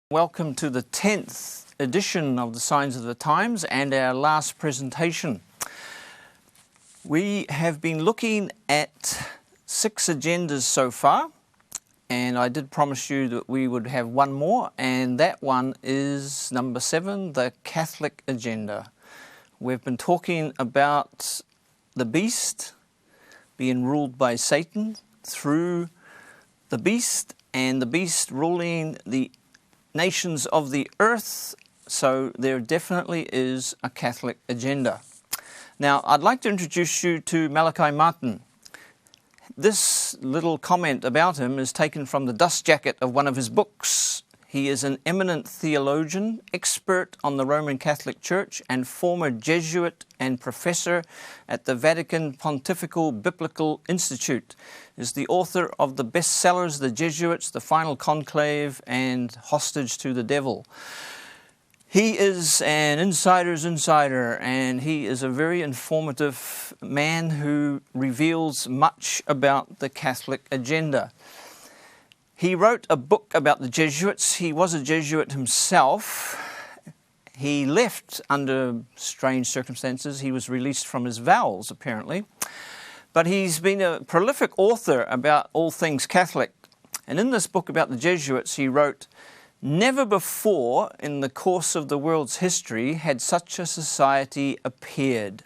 Welcome to the 10th edition of the Signs of the Times and our last presentation. We have been looking at 6 agendas so far, and I did promise you that we would have one more, and that one is number 7, the Catholic agenda. We've been talking about the beast being ruled by Satan through the beast, and the beast ruling the nations of the earth, so there definitely is a Catholic agenda. Now, I'd like to introduce you to Malachi Martin. This little comment about him is taken from the dust jacket of one of his books. He is an eminent theologian, expert on the Roman Catholic Church, and former Jesuit and professor at the Vatican Pontifical Biblical Institute. He is the author of the bestsellers The Jesuits, The Final Conclave, and Hostage to the Devil. He is an insider's insider, and he is a very informative man who reveals much about the Catholic agenda. He wrote a book about the Jesuits. He was a Jesuit himself. He left under strange circumstances. He was released from his vows, apparently. But he's been a prolific author about all things Catholic. And in this book about the Jesuits, he wrote, "Never before in the course of the world's history had such a society appeared.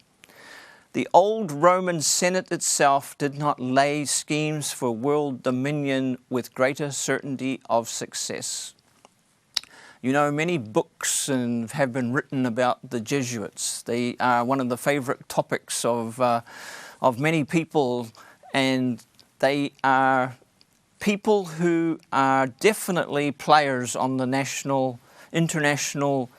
The old Roman Senate itself did not lay schemes for world dominion with greater certainty of success." You know, many books have been written about the Jesuits. They are one of the favorite topics of many people, and they are people who are definitely players on the international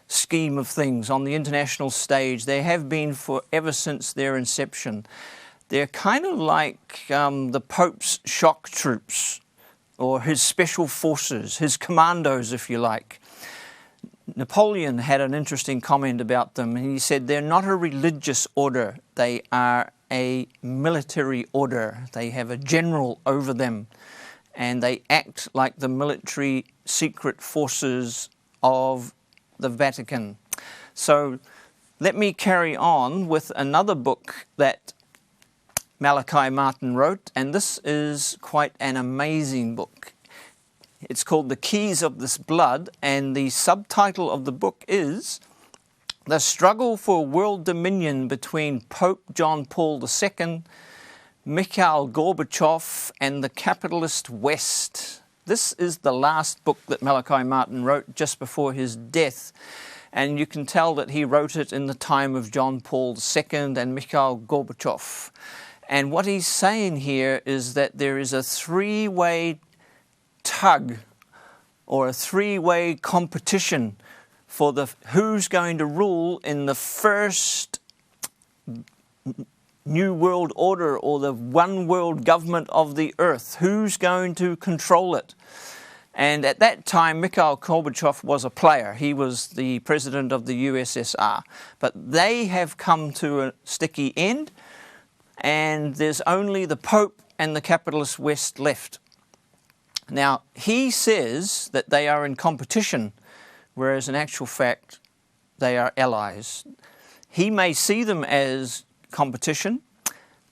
scheme of things, on the international stage. They have been ever since their inception. They're kind of like the Pope's shock troops, or his special forces, his commandos, if you like. Napoleon had an interesting comment about them. He said they're not a religious order, they are a military order. They have a general over them, and they act like the military secret forces of the Vatican. So let me carry on with another book that Malachi Martin wrote, and this is quite an amazing book. It's called The Keys of This Blood, and the subtitle of the book is The Struggle for World Dominion Between Pope John Paul II, Mikhail Gorbachev, and the Capitalist West. This is the last book that Malachi Martin wrote just before his death, and you can tell that he wrote it in the time of John Paul II and Mikhail Gorbachev. And what he's saying here is that there is a three-way tug, or a three-way competition for who's going to rule in the first New World Order, or the one world government of the earth. Who's going to control it? And at that time, Mikhail Gorbachev was a player. He was the president of the USSR. But they have come to a sticky end, and there's only the Pope and the Capitalist West left. Now, he says that they are in competition, whereas in actual fact, they are allies. He may see them as competition,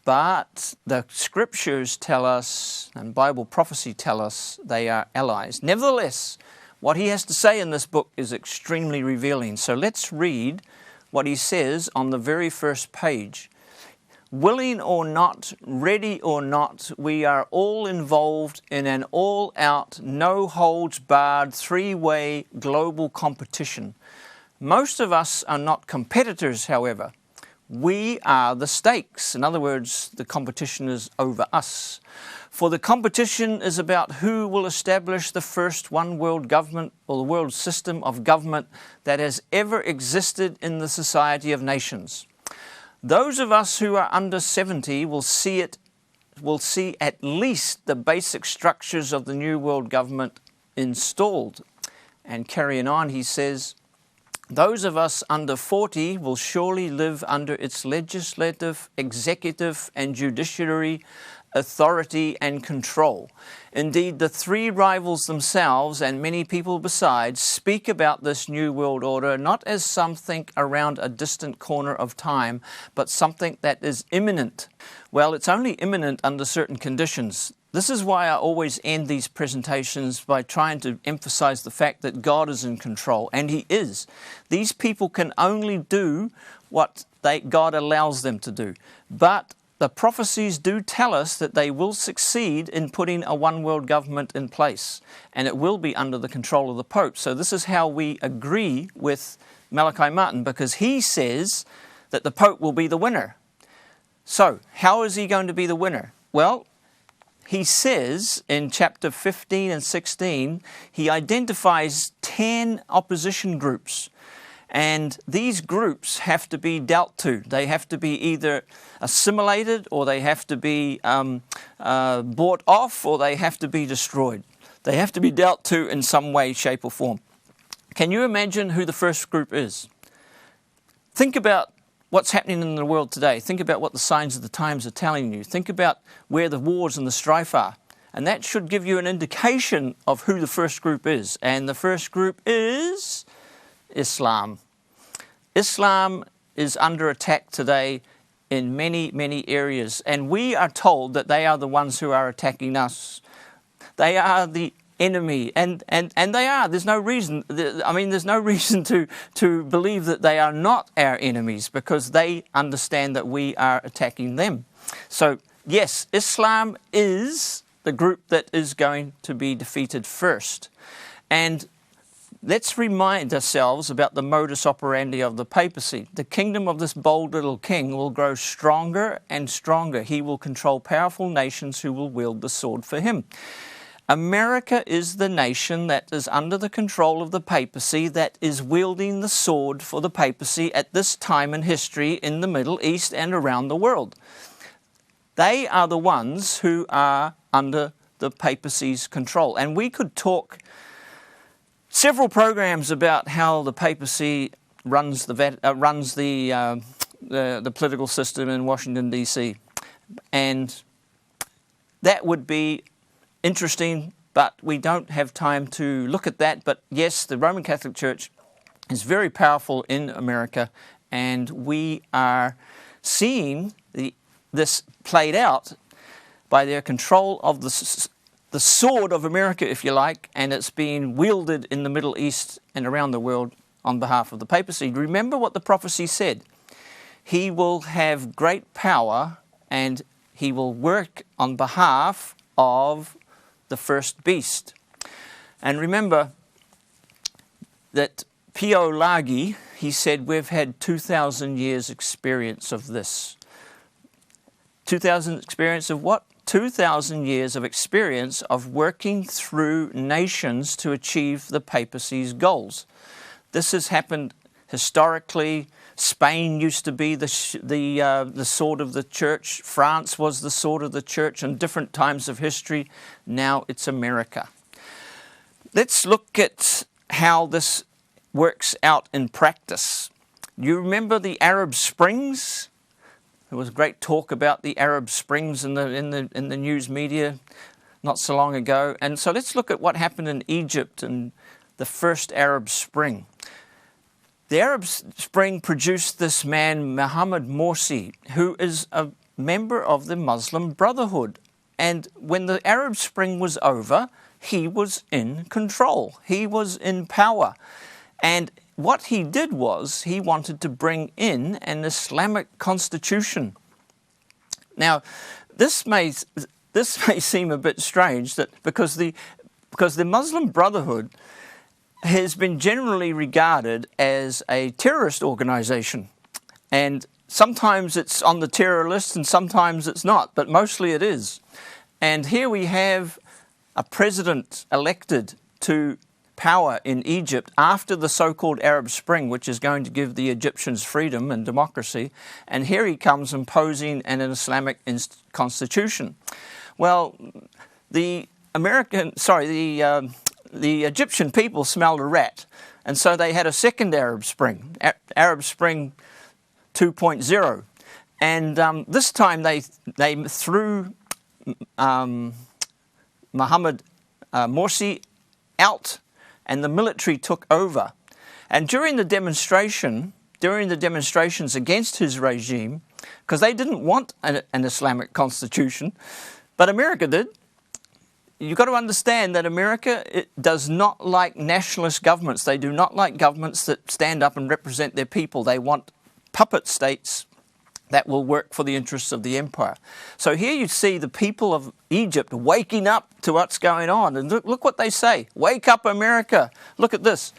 but the scriptures tell us, and Bible prophecy tell us, they are allies. Nevertheless, what he has to say in this book is extremely revealing. So let's read what he says on the very first page. "Willing or not, ready or not, we are all involved in an all-out, no-holds-barred, three-way global competition. Most of us are not competitors, however. We are the stakes." In other words, the competition is over us. "For the competition is about who will establish the first one world government, or the world system of government that has ever existed in the society of nations. Those of us who are under 70 will see at least the basic structures of the new world government installed." And carrying on, he says, "Those of us under 40 will surely live under its legislative, executive, and judiciary authority and control. Indeed, the three rivals themselves and many people besides speak about this new world order not as something around a distant corner of time, but something that is imminent. Well, it's only imminent under certain conditions. This is why I always end these presentations by trying to emphasize the fact that God is in control, and He is. These people can only do what God allows them to do. But the prophecies do tell us that they will succeed in putting a one world government in place, and it will be under the control of the Pope. So this is how we agree with Malachi Martin, because he says that the Pope will be the winner. So how is he going to be the winner? Well, he says in chapter 15 and 16, he identifies 10 opposition groups. And these groups have to be dealt to. They have to be either assimilated, or they have to be bought off, or they have to be destroyed. They have to be dealt to in some way, shape or form. Can you imagine who the first group is? Think about what's happening in the world today. Think about what the signs of the times are telling you. Think about where the wars and the strife are. And that should give you an indication of who the first group is. And the first group is Islam. Islam is under attack today in many, many areas. And we are told that they are the ones who are attacking us. They are the enemy, and they are. There's no reason. There's no reason to believe that they are not our enemies, because they understand that we are attacking them. So yes, Islam is the group that is going to be defeated first. And let's remind ourselves about the modus operandi of the papacy. The kingdom of this bold little king will grow stronger and stronger. He will control powerful nations who will wield the sword for him. America is the nation that is under the control of the papacy, that is wielding the sword for the papacy at this time in history in the Middle East and around the world. They are the ones who are under the papacy's control. And we could talk several programs about how the papacy runs the political system in Washington, D.C. And that would be interesting, but we don't have time to look at that. But yes, the Roman Catholic Church is very powerful in America, and we are seeing this played out by their control of the sword of America, if you like, and it's being wielded in the Middle East and around the world on behalf of the papacy. Remember what the prophecy said. He will have great power, and he will work on behalf of the first beast. And remember that Pio Lagi, he said, we've had 2,000 years experience of this. 2,000 experience of what? 2,000 years of experience of working through nations to achieve the papacy's goals. This has happened historically. Spain used to be the sword of the church. France was the sword of the church in different times of history. Now it's America. Let's look at how this works out in practice. You remember the Arab Springs? There was great talk about the Arab Springs in the news media not so long ago. And so let's look at what happened in Egypt and the first Arab Spring. The Arab Spring produced this man, Mohammed Morsi, who is a member of the Muslim Brotherhood. And when the Arab Spring was over, he was in control. He was in power. And what he did was he wanted to bring in an Islamic constitution. Now, this may seem a bit strange, that because the Muslim Brotherhood has been generally regarded as a terrorist organization. And sometimes it's on the terror list and sometimes it's not, but mostly it is. And here we have a president elected to power in Egypt after the so-called Arab Spring, which is going to give the Egyptians freedom and democracy. And here he comes imposing an Islamic constitution. Well, the Egyptian people smelled a rat, and so they had a second Arab Spring, Arab Spring 2.0. And this time they threw Mohammed Morsi out, and the military took over. And during the demonstrations against his regime, because they didn't want an Islamic constitution, but America did. You've got to understand that America does not like nationalist governments. They do not like governments that stand up and represent their people. They want puppet states that will work for the interests of the empire. So here you see the people of Egypt waking up to what's going on. And look what they say. Wake up, America. Look at this.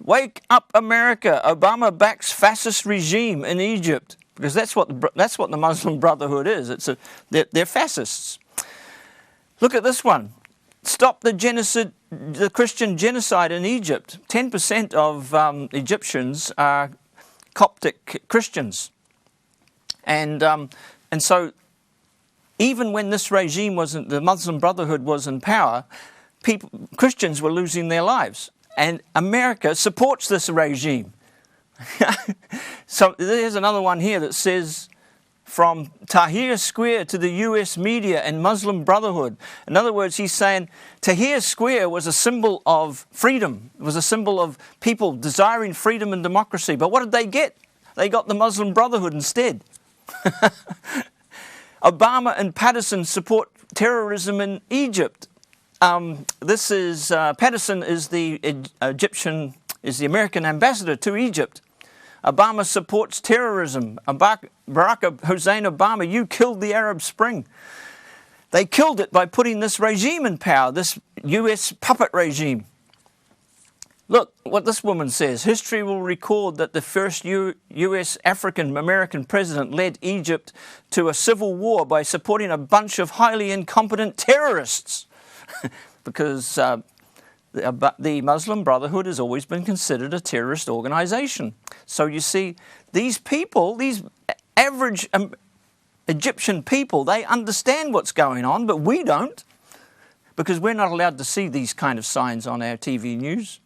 Wake up, America. Obama backs fascist regime in Egypt. Because that's what the Muslim Brotherhood is. They're fascists. Look at this one. Stop the Christian genocide in Egypt. 10% of Egyptians are Coptic Christians. And so even when this regime the Muslim Brotherhood was in power, Christians were losing their lives. And America supports this regime. So there's another one here that says, from Tahrir Square to the US media and Muslim Brotherhood. In other words, he's saying Tahrir Square was a symbol of freedom. It was a symbol of people desiring freedom and democracy. But what did they get? They got the Muslim Brotherhood instead. Obama and Patterson support terrorism in Egypt. Patterson is the American ambassador to Egypt. Obama supports terrorism. Barack Hussein Obama, you killed the Arab Spring. They killed it by putting this regime in power, this US puppet regime. Look what this woman says. History will record that the first US African-American president led Egypt to a civil war by supporting a bunch of highly incompetent terrorists. Because the Muslim Brotherhood has always been considered a terrorist organization. So you see, these people, these average Egyptian people, they understand what's going on, but we don't, because we're not allowed to see these kind of signs on our TV news.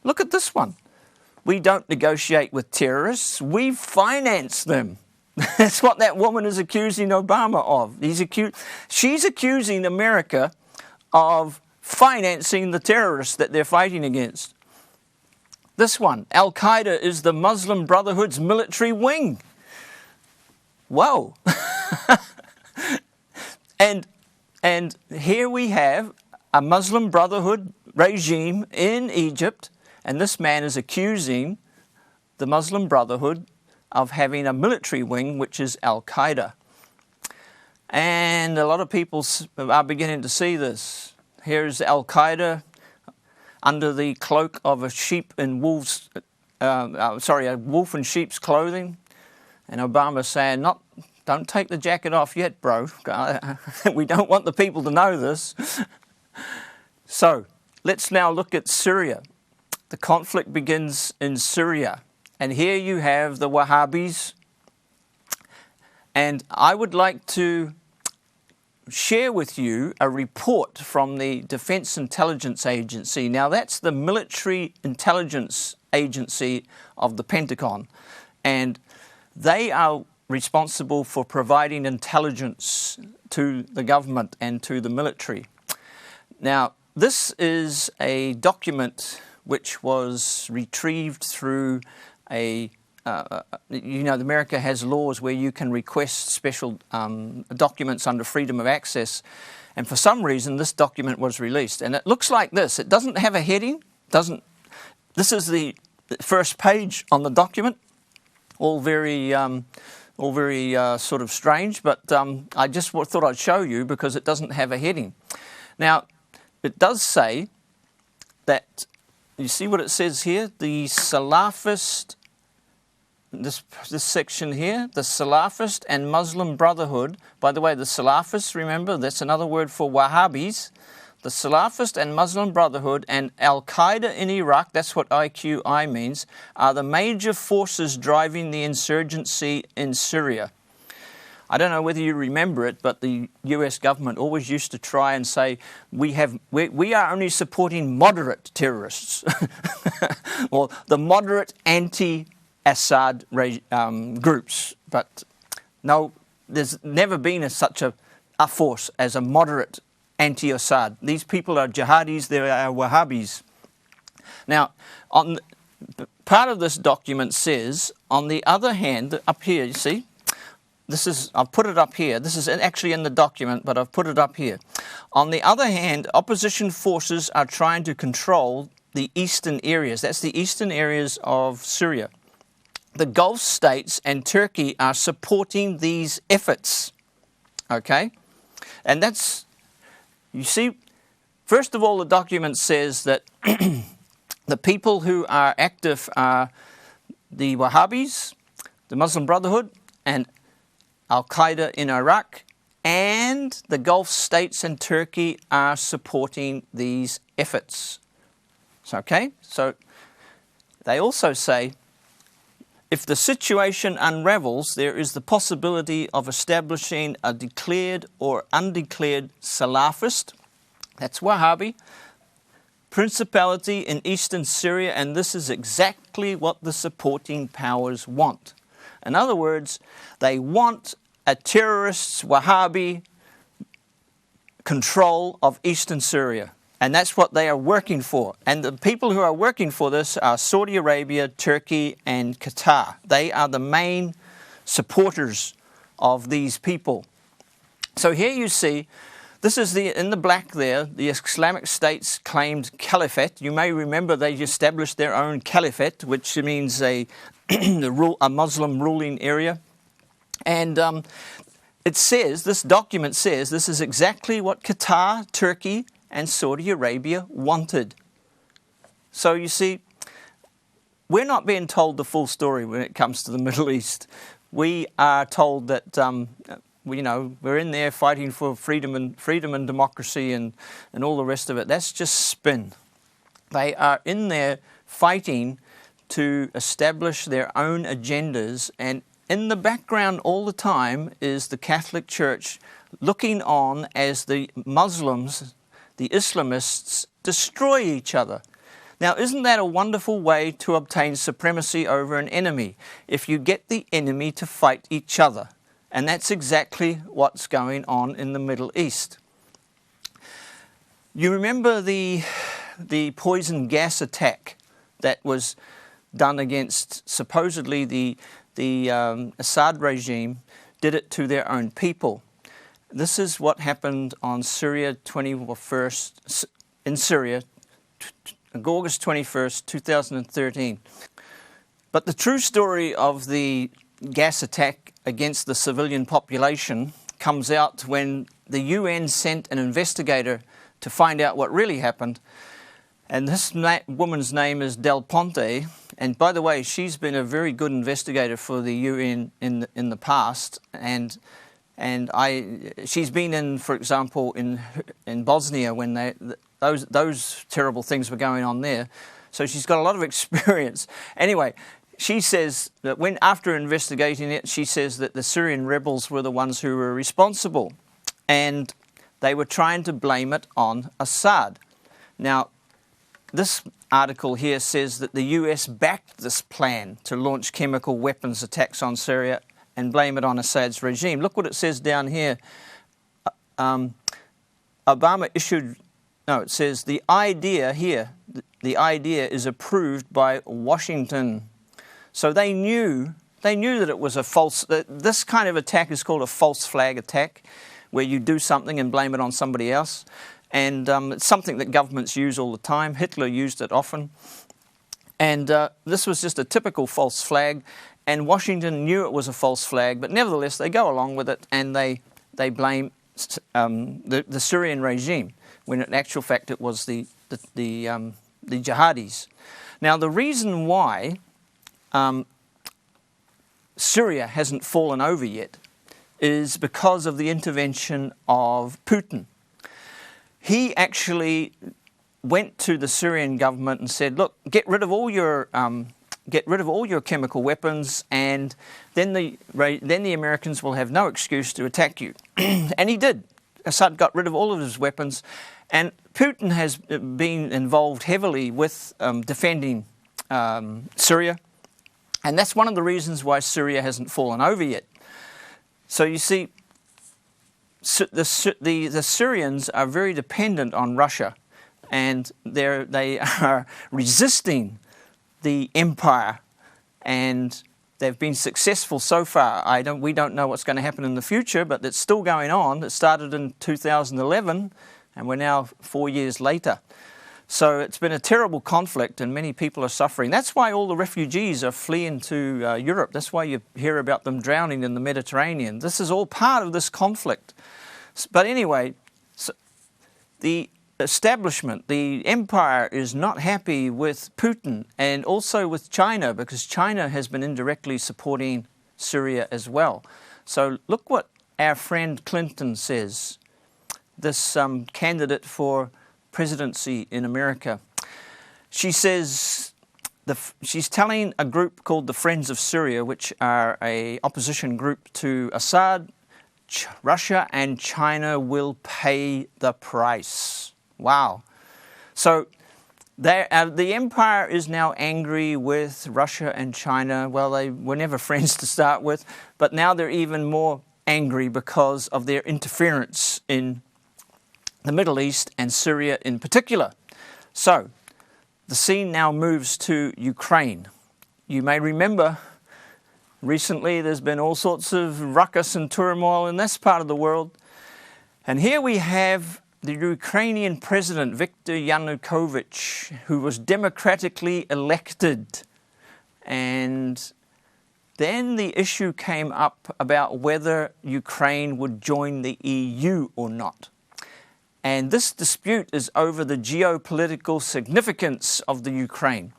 Look at this one. We don't negotiate with terrorists, we finance them. That's what that woman is accusing Obama of. She's accusing America of financing the terrorists that they're fighting against. This one, Al-Qaeda is the Muslim Brotherhood's military wing. Whoa. And here we have a Muslim Brotherhood regime in Egypt, and this man is accusing the Muslim Brotherhood of having a military wing, which is Al-Qaeda. And a lot of people are beginning to see this. Here's Al-Qaeda under the cloak of a wolf in sheep's clothing. And Obama's saying, don't take the jacket off yet, bro. We don't want the people to know this. So, let's now look at Syria. The conflict begins in Syria. And here you have the Wahhabis. And I would like to share with you a report from the Defense Intelligence Agency. Now, that's the military intelligence agency of the Pentagon. And they are responsible for providing intelligence to the government and to the military. Now, this is a document which was retrieved through America has laws where you can request special documents under freedom of access. And for some reason, this document was released. And it looks like this. It doesn't have a heading. This is the first page on the document. All very sort of strange, but I just thought I'd show you because it doesn't have a heading. Now, it does say that, you see what it says here? The Salafist, this section here, the Salafist and Muslim Brotherhood. By the way, the Salafists, remember, that's another word for Wahhabis. The Salafist and Muslim Brotherhood and Al-Qaeda in Iraq, that's what IQI means, are the major forces driving the insurgency in Syria. I don't know whether you remember it, but the US government always used to try and say, we are only supporting moderate terrorists, or the moderate anti-Assad groups. But no, there's never been such a force as a moderate anti-Assad. These people are jihadis, they are Wahhabis. Now, part of this document says, on the other hand, up here, you see, I've put it up here. This is actually in the document, but I've put it up here. On the other hand, opposition forces are trying to control the eastern areas. That's the eastern areas of Syria. The Gulf states and Turkey are supporting these efforts. Okay? And that's, you see, first of all, the document says that the people who are active are the Wahhabis, the Muslim Brotherhood, and Al-Qaeda in Iraq, and the Gulf states and Turkey are supporting these efforts. Okay? So they also say, if the situation unravels, there is the possibility of establishing a declared or undeclared Salafist, that's Wahhabi, principality in eastern Syria, and this is exactly what the supporting powers want. In other words, they want a terrorist Wahhabi control of eastern Syria. And that's what they are working for. And the people who are working for this are Saudi Arabia, Turkey, and Qatar. They are the main supporters of these people. So here you see, this is in the black there, the Islamic State's claimed caliphate. You may remember they established their own caliphate, which means a Muslim ruling area. And it says, this document says, this is exactly what Qatar, Turkey, and Saudi Arabia wanted. So you see, we're not being told the full story when it comes to the Middle East. We are told that we're in there fighting for freedom and democracy and all the rest of it. That's just spin. They are in there fighting to establish their own agendas, and in the background all the time is the Catholic Church looking on as the Muslims, the Islamists, destroy each other. Now, isn't that a wonderful way to obtain supremacy over an enemy? If you get the enemy to fight each other. And that's exactly what's going on in the Middle East. You remember the poison gas attack that was done against, supposedly the Assad regime did it to their own people. This is what happened on Syria 21st, in Syria, August 21st, 2013. But the true story of the gas attack against the civilian population comes out when the UN sent an investigator to find out what really happened. And this woman's name is Del Ponte. And by the way, she's been a very good investigator for the UN in the past. And she's been in, for example, in Bosnia when those terrible things were going on there. So she's got a lot of experience. Anyway, she says that after investigating it, she says that the Syrian rebels were the ones who were responsible, and they were trying to blame it on Assad. Now, this article here says that the US backed this plan to launch chemical weapons attacks on Syria and blame it on Assad's regime. Look what it says down here. It says the idea here, the idea is approved by Washington. So they knew that it was a false, this kind of attack is called a false flag attack, where you do something and blame it on somebody else. And it's something that governments use all the time. Hitler used it often. And this was just a typical false flag. And Washington knew it was a false flag, but nevertheless they go along with it and they blame the Syrian regime, when in actual fact it was the jihadis. Now the reason why Syria hasn't fallen over yet is because of the intervention of Putin. He actually went to the Syrian government and said, "Look, get rid of all your chemical weapons, and then the Americans will have no excuse to attack you." And he did. Assad got rid of all of his weapons, and Putin has been involved heavily with defending Syria, and that's one of the reasons why Syria hasn't fallen over yet. So you see, the Syrians are very dependent on Russia, and they are resisting the empire, and they've been successful so far. We don't know what's going to happen in the future, but it's still going on. It started in 2011, and we're now 4 years later. So it's been a terrible conflict, and many people are suffering. That's why all the refugees are fleeing to Europe. That's why you hear about them drowning in the Mediterranean. This is all part of this conflict. But anyway, so the establishment, the empire, is not happy with Putin and also with China, because China has been indirectly supporting Syria as well. So look what our friend Clinton says, this candidate for presidency in America. She says, she's telling a group called the Friends of Syria, which are an opposition group to Assad, Russia and China will pay the price. Wow. So the empire is now angry with Russia and China. Well, they were never friends to start with, but now they're even more angry because of their interference in the Middle East and Syria in particular. So the scene now moves to Ukraine. You may remember recently there's been all sorts of ruckus and turmoil in this part of the world. And here we have the Ukrainian president, Viktor Yanukovych, who was democratically elected. And then the issue came up about whether Ukraine would join the EU or not. And this dispute is over the geopolitical significance of the Ukraine.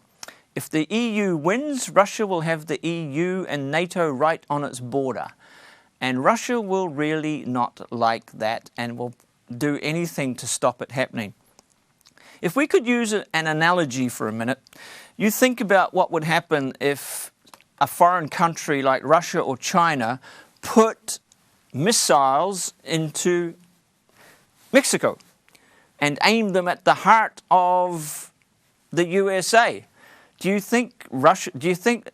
If the EU wins, Russia will have the EU and NATO right on its border. And Russia will really not like that and will do anything to stop it happening. If we could use an analogy for a minute, you think about what would happen if a foreign country like Russia or China put missiles into Mexico and aimed them at the heart of the USA. Do you think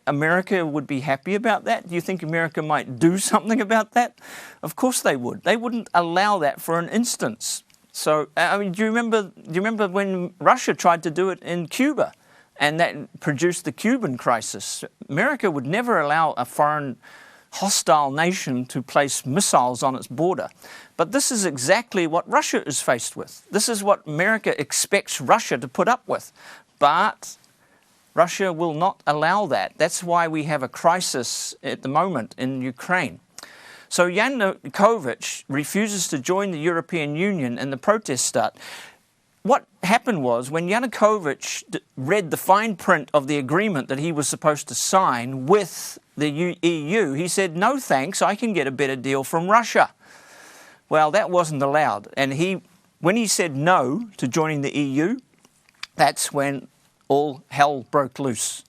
America would be happy about that? Do you think America might do something about that? Of course they would. They wouldn't allow that for an instance. So, I mean, do you remember when Russia tried to do it in Cuba, and that produced the Cuban crisis? America would never allow a foreign hostile nation to place missiles on its border. But this is exactly what Russia is faced with. This is what America expects Russia to put up with. But Russia will not allow that. That's why we have a crisis at the moment in Ukraine. So Yanukovych refuses to join the European Union and the protests start. What happened was, when Yanukovych read the fine print of the agreement that he was supposed to sign with the EU, he said, no thanks, I can get a better deal from Russia. Well, that wasn't allowed. And when he said no to joining the EU, that's when all hell broke loose.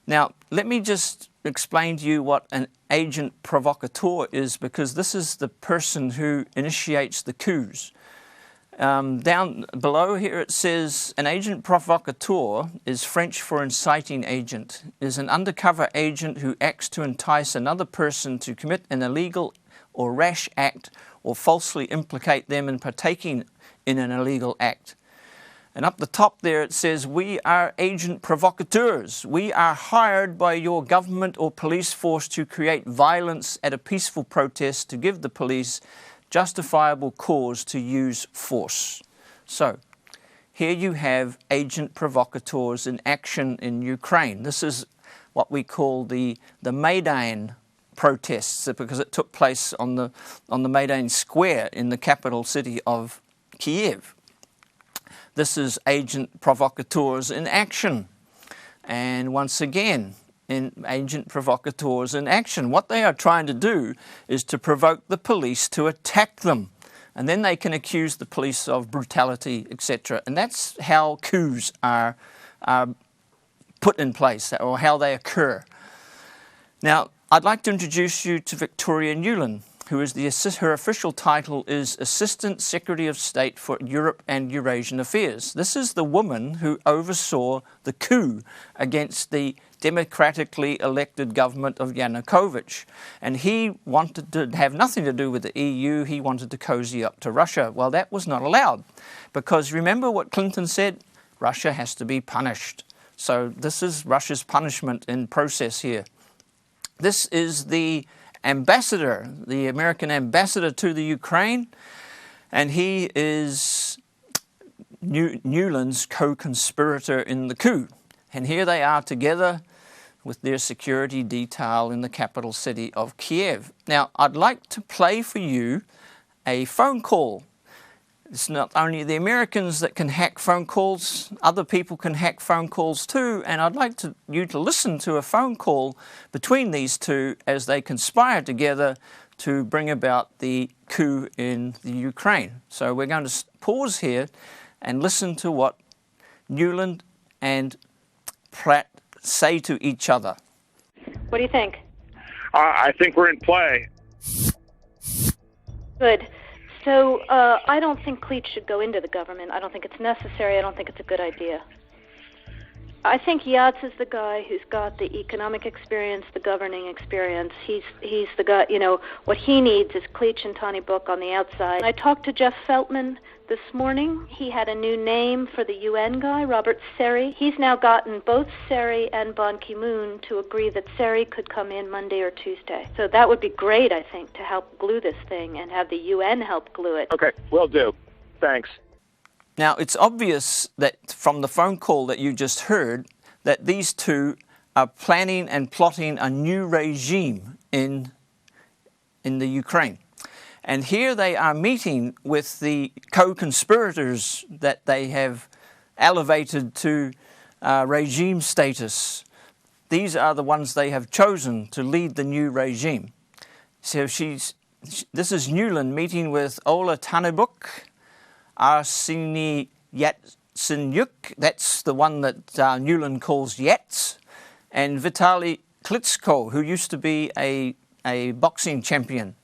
Now, let me just explain to you what an agent provocateur is, because this is the person who initiates the coups. Down below here it says, an agent provocateur is French for inciting agent, is an undercover agent who acts to entice another person to commit an illegal or rash act or falsely implicate them in partaking in an illegal act. And up the top there it says, we are agent provocateurs. We are hired by your government or police force to create violence at a peaceful protest to give the police justifiable cause to use force. So, here you have agent provocateurs in action in Ukraine. This is what we call the Maidan protests, because it took place on the Maidan Square in the capital city of Kiev. This is agent provocateurs in action. And once again, in agent provocateurs in action, what they are trying to do is to provoke the police to attack them. And then they can accuse the police of brutality, etc. And that's how coups are put in place, or how they occur. Now, I'd like to introduce you to Victoria Nuland, who is her official title is Assistant Secretary of State for Europe and Eurasian Affairs. This is the woman who oversaw the coup against the democratically elected government of Yanukovych. And he wanted to have nothing to do with the EU. He wanted to cozy up to Russia. Well, that was not allowed, because remember what Clinton said? Russia has to be punished. So this is Russia's punishment in process here. This is the ambassador, the American ambassador to the Ukraine, and he is Newland's co-conspirator in the coup. And here they are together with their security detail in the capital city of Kiev. Now, I'd like to play for you a phone call. It's not only the Americans that can hack phone calls, other people can hack phone calls too, and I'd like you to listen to a phone call between these two as they conspire together to bring about the coup in the Ukraine. So we're going to pause here and listen to what Newland and Pratt say to each other. What do you think? I think we're in play. Good. So I don't think Cleach should go into the government. I don't think it's necessary. I don't think it's a good idea. I think Yats is the guy who's got the economic experience, the governing experience. He's the guy, what he needs is Cleach and Tony Book on the outside. I talked to Jeff Feltman this morning. He had a new name for the UN guy, Robert Seri. He's now gotten both Seri and Ban Ki-moon to agree that Seri could come in Monday or Tuesday. So that would be great, I think, to help glue this thing and have the UN help glue it. Okay, will do. Thanks. Now, it's obvious that from the phone call that you just heard that these two are planning and plotting a new regime in the Ukraine. And here they are meeting with the co-conspirators that they have elevated to regime status. These are the ones they have chosen to lead the new regime. So this is Newland meeting with Ola Tanibuk, Arseny Yatsenyuk, that's the one that Newland calls Yats, and Vitaly Klitschko, who used to be a boxing champion.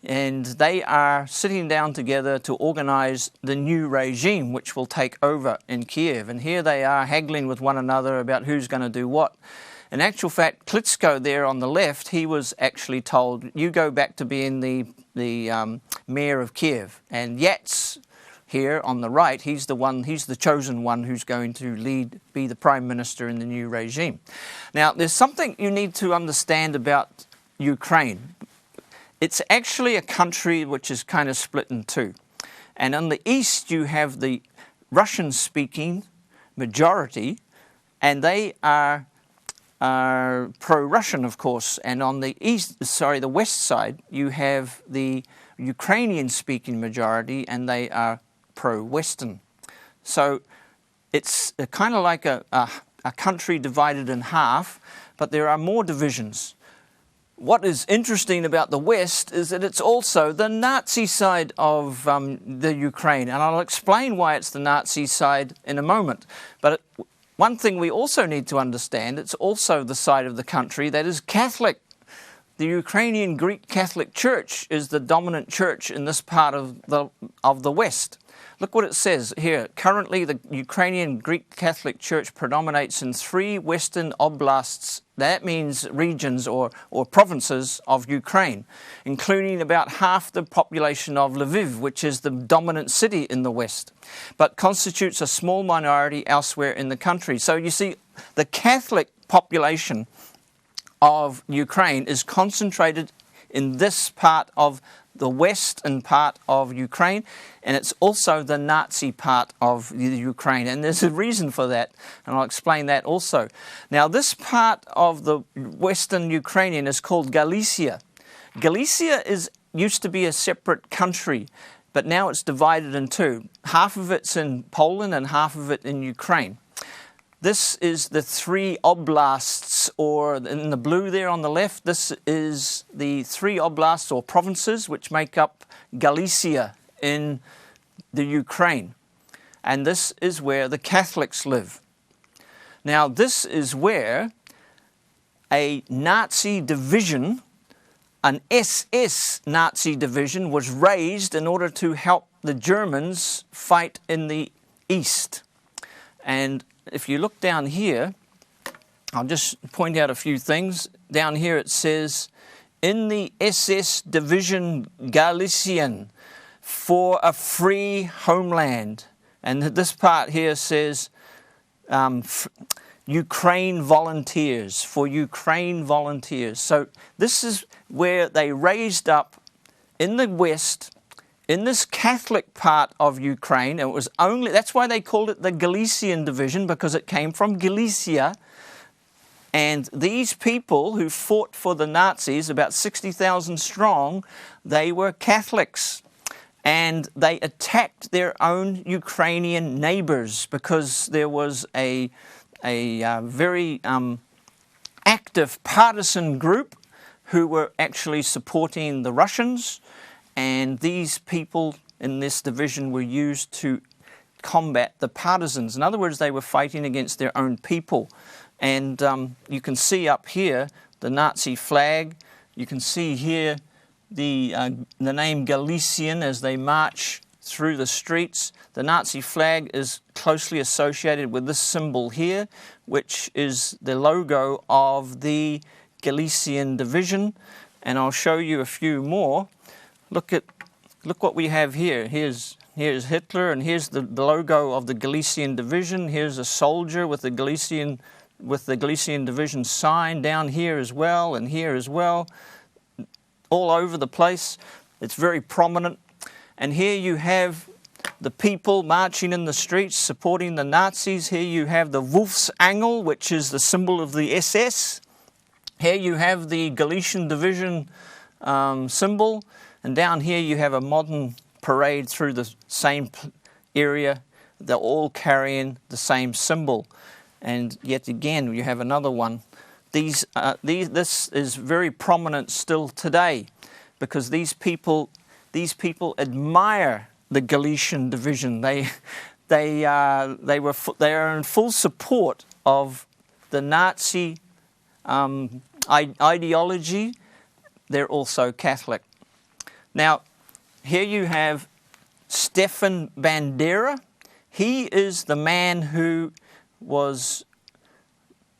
And they are sitting down together to organize the new regime which will take over in Kiev. And here they are haggling with one another about who's going to do what. In actual fact, Klitschko there on the left, he was actually told, you go back to being the mayor of Kiev. And Yats here on the right, he's the chosen one who's going to be the prime minister in the new regime. Now, there's something you need to understand about Ukraine. It's actually a country which is kind of split in two. And on the east, you have the Russian-speaking majority, and they are pro-Russian, of course. And on the the west side, you have the Ukrainian-speaking majority, and they are pro-Western. So it's kind of like a country divided in half, but there are more divisions. What is interesting about the West is that it's also the Nazi side of the Ukraine, and I'll explain why it's the Nazi side in a moment. But one thing we also need to understand, it's also the side of the country that is Catholic. The Ukrainian Greek Catholic Church is the dominant church in this part of the West. Look what it says here. Currently, the Ukrainian Greek Catholic Church predominates in 3 Western oblasts. That means regions or provinces of Ukraine, including about half the population of Lviv, which is the dominant city in the West, but constitutes a small minority elsewhere in the country. So you see, the Catholic population of Ukraine is concentrated in this part of the western part of Ukraine, and it's also the Nazi part of the Ukraine. And there's a reason for that, and I'll explain that also. Now, this part of the western Ukrainian is called Galicia. Galicia used to be a separate country, but now it's divided in two. Half of it's in Poland and half of it in Ukraine. This is the 3 oblasts, or in the blue there on the left, this is the 3 oblasts or provinces which make up Galicia in the Ukraine. And this is where the Catholics live. Now, this is where a Nazi division, an SS Nazi division, was raised in order to help the Germans fight in the east. And if you look down here, I'll just point out a few things. Down here it says, in the SS Division Galician for a free homeland. And this part here says Ukraine volunteers, for Ukraine volunteers. So this is where they raised up in the West, in this Catholic part of Ukraine. And it was only, that's why they called it the Galician Division, because it came from Galicia. And these people who fought for the Nazis, about 60,000 strong, they were Catholics. And they attacked their own Ukrainian neighbors because there was a very active partisan group who were actually supporting the Russians. And these people in this division were used to combat the partisans. In other words, they were fighting against their own people. And you can see up here the Nazi flag. You can see here the name Galician as they march through the streets. The Nazi flag is closely associated with this symbol here, which is the logo of the Galician Division. And I'll show you a few more. Look what we have here. Here's Hitler, and here's the logo of the Galician Division. Here's a soldier with the Galician Division sign down here as well, and here as well, all over the place. It's very prominent. And here you have the people marching in the streets supporting the Nazis. Here you have the Wolfsangel, which is the symbol of the SS. Here you have the Galician Division symbol. And down here you have a modern parade through the same area. They're all carrying the same symbol. And yet again, you have another one. This is very prominent still today, because these people admire the Galician Division. They are in full support of the Nazi ideology. They're also Catholic. Now, here you have Stefan Bandera. He is the man who was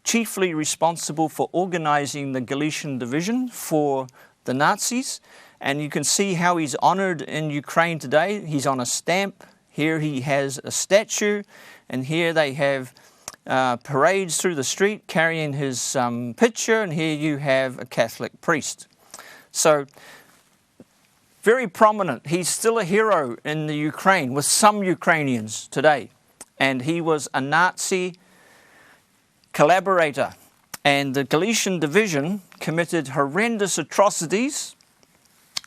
chiefly responsible for organizing the Galician Division for the Nazis. And you can see how he's honored in Ukraine today. He's on a stamp. Here he has a statue. And here they have parades through the street carrying his picture. And here you have a Catholic priest. So, very prominent. He's still a hero in the Ukraine with some Ukrainians today. And he was a Nazi collaborator. And the Galician Division committed horrendous atrocities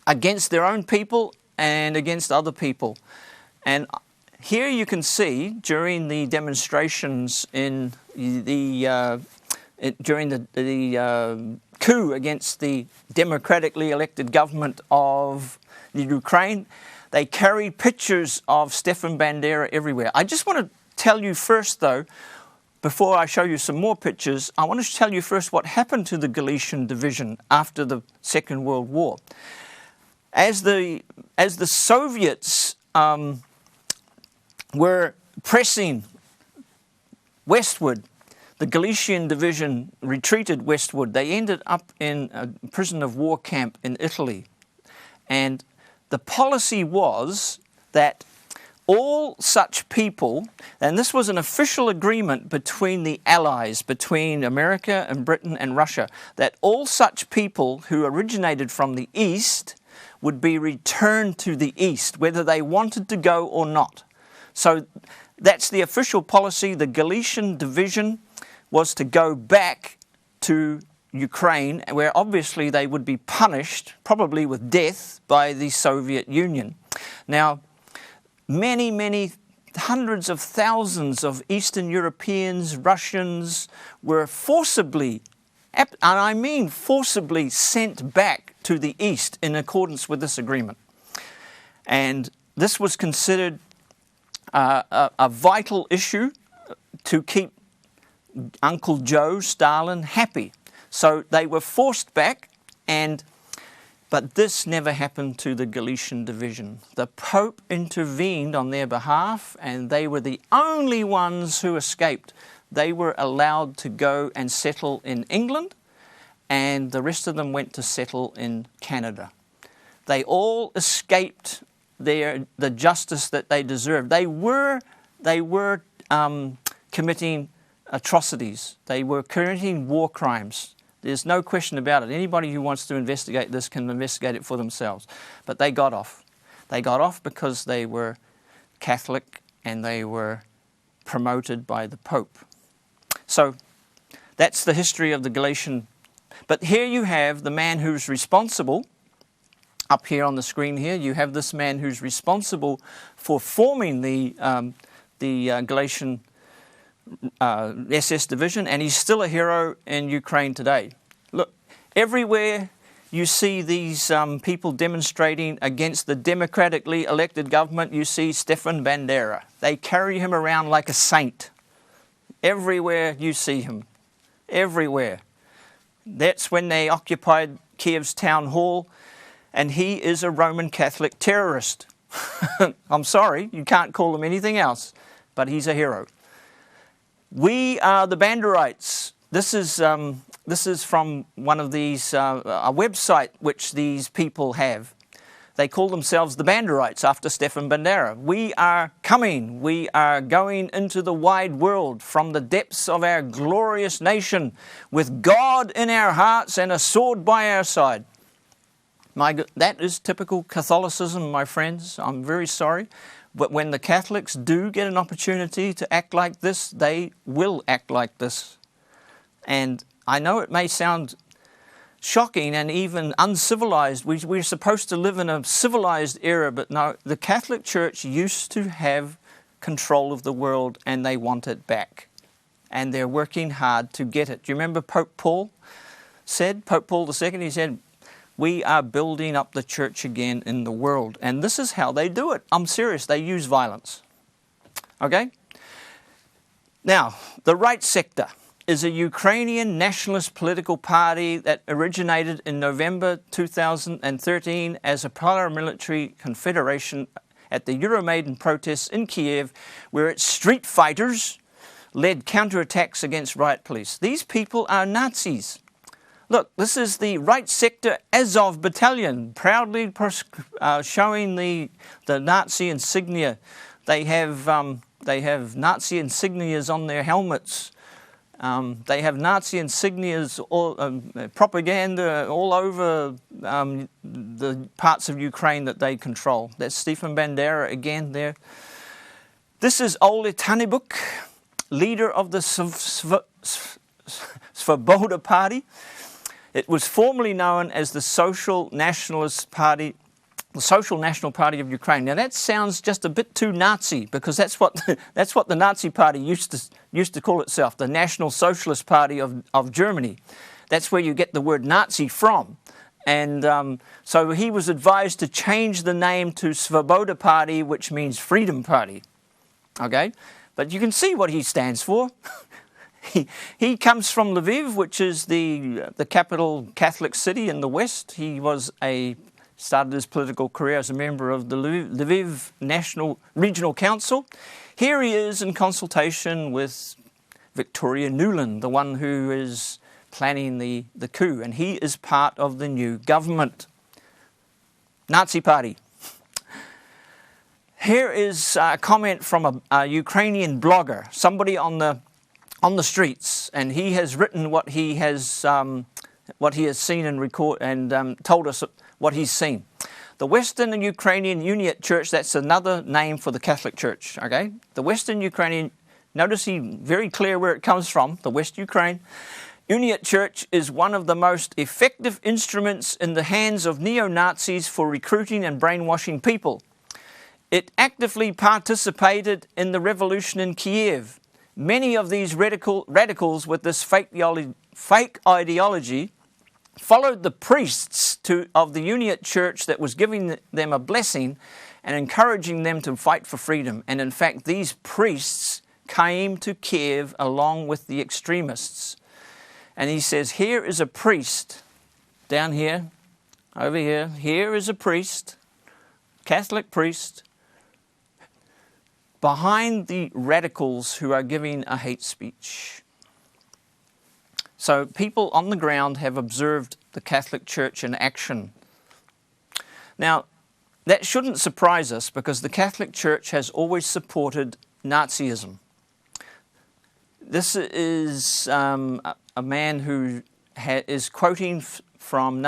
against their own people and against other people. And here you can see during the demonstrations in during the coup against the democratically elected government of the Ukraine, they carried pictures of Stefan Bandera everywhere. I just want to tell you first, though, before I show you some more pictures, I want to tell you first what happened to the Galician Division after the Second World War. As the Soviets were pressing westward, the Galician Division retreated westward. They ended up in a prison of war camp in Italy. And the policy was that all such people, and this was an official agreement between the Allies, between America and Britain and Russia, that all such people who originated from the East would be returned to the East, whether they wanted to go or not. So that's the official policy. The Galician Division was to go back to Ukraine, where obviously they would be punished, probably with death, by the Soviet Union. Now, many hundreds of thousands of Eastern Europeans, Russians, were forcibly, and I mean forcibly, sent back to the East in accordance with this agreement. And this was considered a vital issue to keep Uncle Joe, Stalin, happy. So they were forced back, but this never happened to the Galician Division. The Pope intervened on their behalf, and they were the only ones who escaped they were allowed to go and settle in England, and the rest of them went to settle in Canada. They all escaped the justice that they deserved. They were committing atrocities. They were committing war crimes. There's no question about it. Anybody who wants to investigate this can investigate it for themselves. But they got off. They got off because they were Catholic and they were promoted by the Pope. So that's the history of the Galatian. But here you have the man who's responsible. Up here on the screen here, you have this man who's responsible for forming the Galatian SS division, and he's still a hero in Ukraine today. Look, everywhere you see these people demonstrating against the democratically elected government, you see Stefan Bandera. They carry him around like a saint. Everywhere you see him. Everywhere. That's when they occupied Kiev's town hall, and he is a Roman Catholic terrorist. I'm sorry, you can't call him anything else, but he's a hero. We are the Banderites. This is from one of these, a website which these people have. They call themselves the Banderites after Stefan Bandera. We are coming. We are going into the wide world from the depths of our glorious nation with God in our hearts and a sword by our side. That is typical Catholicism, my friends. I'm very sorry. But when the Catholics do get an opportunity to act like this, they will act like this. And I know it may sound shocking and even uncivilized. We're supposed to live in a civilized era, but no, the Catholic Church used to have control of the world and they want it back. And they're working hard to get it. Do you remember Pope Paul II, he said, we are building up the church again in the world. And this is how they do it. I'm serious. They use violence. Okay? Now, the Right Sector is a Ukrainian nationalist political party that originated in November 2013 as a paramilitary confederation at the Euromaidan protests in Kiev, where its street fighters led counterattacks against riot police. These people are Nazis. Look, this is the Right Sector Azov Battalion, proudly showing the Nazi insignia. They have Nazi insignias on their helmets. They have Nazi insignias, propaganda all over the parts of Ukraine that they control. That's Stefan Bandera again there. This is Ole Tanibuk, leader of the Svoboda Party. It was formerly known as the Social Nationalist Party, the Social National Party of Ukraine. Now that sounds just a bit too Nazi, because that's what the Nazi Party used to call itself, the National Socialist Party of Germany. That's where you get the word Nazi from. And so he was advised to change the name to Svoboda Party, which means Freedom Party. Okay, but you can see what he stands for. He comes from Lviv, which is the capital Catholic city in the West. He started his political career as a member of the Lviv National Regional Council. Here he is in consultation with Victoria Nuland, the one who is planning the coup, and he is part of the new government. Nazi Party. Here is a comment from a Ukrainian blogger, somebody on the streets, and he has written what he has seen and told us what he's seen. The Western and Ukrainian Uniate Church, that's another name for the Catholic Church, okay? The Western Ukrainian, notice he's very clear where it comes from, the West Ukraine. Uniate Church is one of the most effective instruments in the hands of neo-Nazis for recruiting and brainwashing people. It actively participated in the revolution in Kiev. Many of these radicals with this fake ideology followed the priests of the Uniate Church that was giving them a blessing and encouraging them to fight for freedom. And in fact, these priests came to Kiev along with the extremists. And he says, here is a priest, down here, over here, here is a priest, Catholic priest, behind the radicals who are giving a hate speech. So people on the ground have observed the Catholic Church in action. Now, that shouldn't surprise us because the Catholic Church has always supported Nazism. This is a man who is quoting from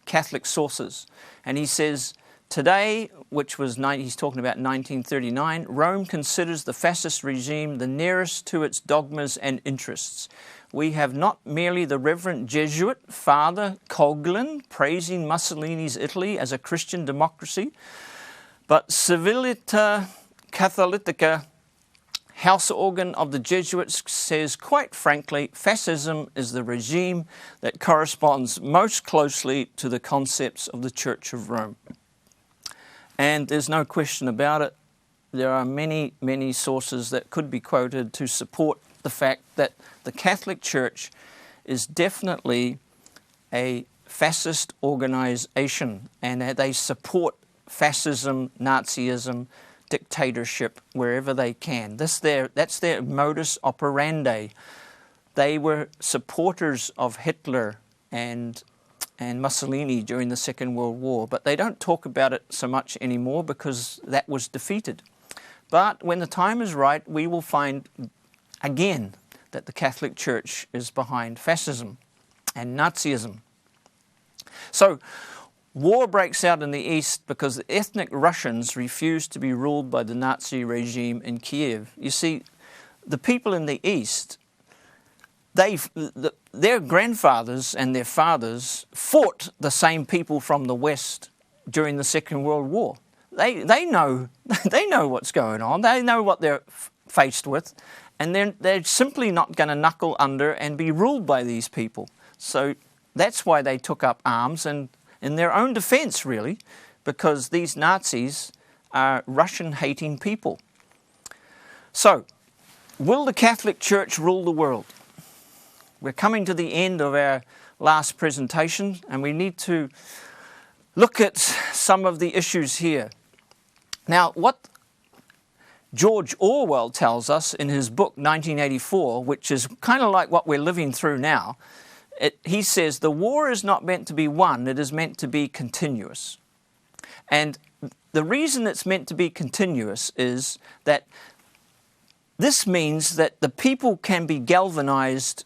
Catholic sources, and he says, today, which was, he's talking about 1939, Rome considers the fascist regime the nearest to its dogmas and interests. We have not merely the Reverend Jesuit Father Coghlan praising Mussolini's Italy as a Christian democracy, but Civilita Catholica, house organ of the Jesuits, says quite frankly, fascism is the regime that corresponds most closely to the concepts of the Church of Rome. And there's no question about it. There are many, many sources that could be quoted to support the fact that the Catholic Church is definitely a fascist organization and that they support fascism, Nazism, dictatorship wherever they can. That's their modus operandi. They were supporters of Hitler and Mussolini during the Second World War, but they don't talk about it so much anymore because that was defeated. But when the time is right, we will find again that the Catholic Church is behind fascism and Nazism. So, war breaks out in the East because the ethnic Russians refuse to be ruled by the Nazi regime in Kiev. You see, the people in the East, their grandfathers and their fathers fought the same people from the West during the Second World War. They know what's going on. They know what they're faced with, and they're simply not going to knuckle under and be ruled by these people. So that's why they took up arms, and in their own defense, really, because these Nazis are Russian-hating people. So, will the Catholic Church rule the world? We're coming to the end of our last presentation, and we need to look at some of the issues here. Now, what George Orwell tells us in his book 1984, which is kind of like what we're living through now, he says the war is not meant to be won, it is meant to be continuous. And the reason it's meant to be continuous is that this means that the people can be galvanized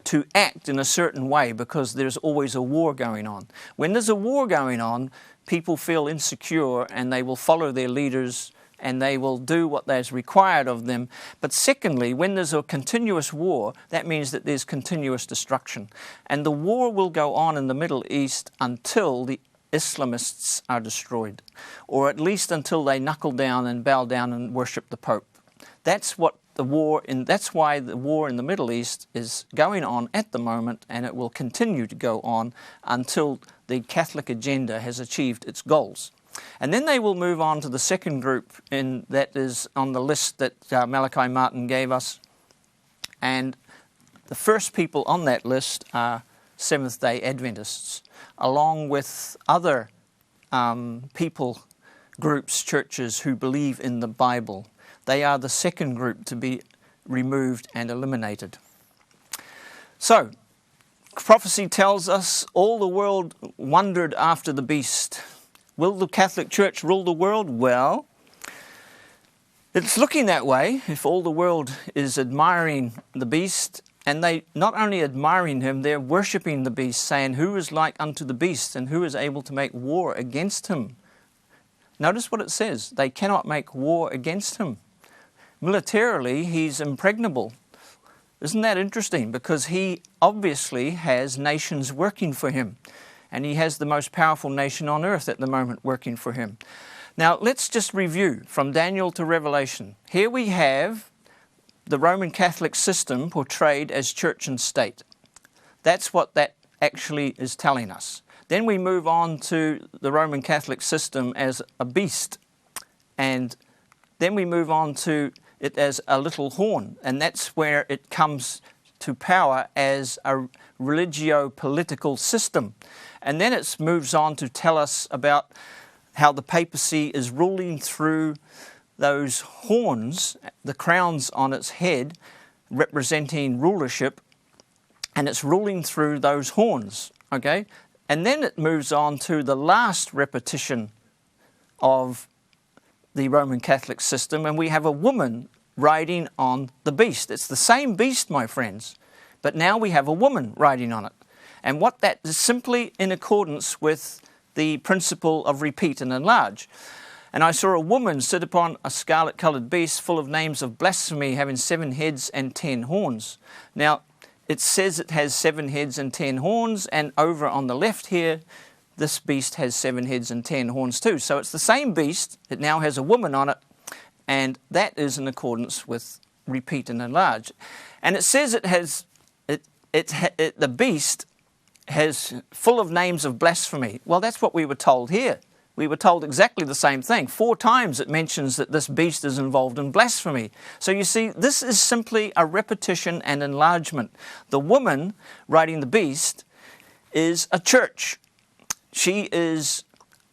to act in a certain way because there's always a war going on. When there's a war going on, people feel insecure and they will follow their leaders and they will do what is required of them. But secondly, when there's a continuous war, that means that there's continuous destruction. And the war will go on in the Middle East until the Islamists are destroyed, or at least until they knuckle down and bow down and worship the Pope. That's why the war in the Middle East is going on at the moment, and it will continue to go on until the Catholic agenda has achieved its goals. And then they will move on to the second group that is on the list that Malachi Martin gave us. And the first people on that list are Seventh-day Adventists, along with other groups, churches who believe in the Bible. They are the second group to be removed and eliminated. So, prophecy tells us all the world wondered after the beast. Will the Catholic Church rule the world? Well, it's looking that way if all the world is admiring the beast, and they not only admiring him, they're worshipping the beast, saying, who is like unto the beast and who is able to make war against him? Notice what it says. They cannot make war against him. Militarily, he's impregnable. Isn't that interesting? Because he obviously has nations working for him. And he has the most powerful nation on earth at the moment working for him. Now, let's just review from Daniel to Revelation. Here we have the Roman Catholic system portrayed as church and state. That's what that actually is telling us. Then we move on to the Roman Catholic system as a beast. And then we move on to it as a little horn. And that's where it comes to power as a religio-political system. And then it moves on to tell us about how the papacy is ruling through those horns, the crowns on its head, representing rulership, and it's ruling through those horns, okay? And then it moves on to the last repetition of the Roman Catholic system, and we have a woman riding on the beast. It's the same beast, my friends, but now we have a woman riding on it. And what that is simply in accordance with the principle of repeat and enlarge. And I saw a woman sit upon a scarlet-coloured beast full of names of blasphemy, having 7 heads and 10 horns. Now, it says it has 7 heads and 10 horns, and over on the left here, this beast has 7 heads and 10 horns too. So it's the same beast. It now has a woman on it, and that is in accordance with repeat and enlarge. And it says it has the beast has full of names of blasphemy. Well, that's what we were told here. We were told exactly the same thing. 4 times it mentions that this beast is involved in blasphemy. So you see, this is simply a repetition and enlargement. The woman riding the beast is a church. She is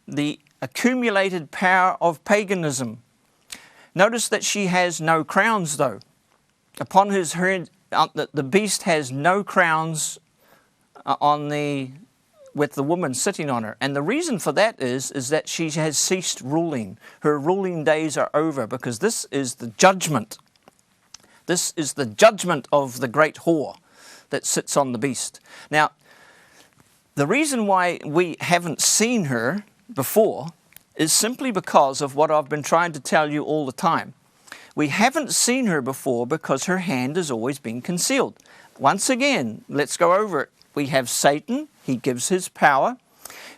the accumulated power of paganism. Notice that she has no crowns, though. Upon his head, the beast has no crowns with the woman sitting on her. And the reason for that is that she has ceased ruling. Her ruling days are over, because this is the judgment. This is the judgment of the great whore that sits on the beast. Now, the reason why we haven't seen her before is simply because of what I've been trying to tell you all the time. We haven't seen her before because her hand has always been concealed. Once again, let's go over it. We have Satan. He gives his power.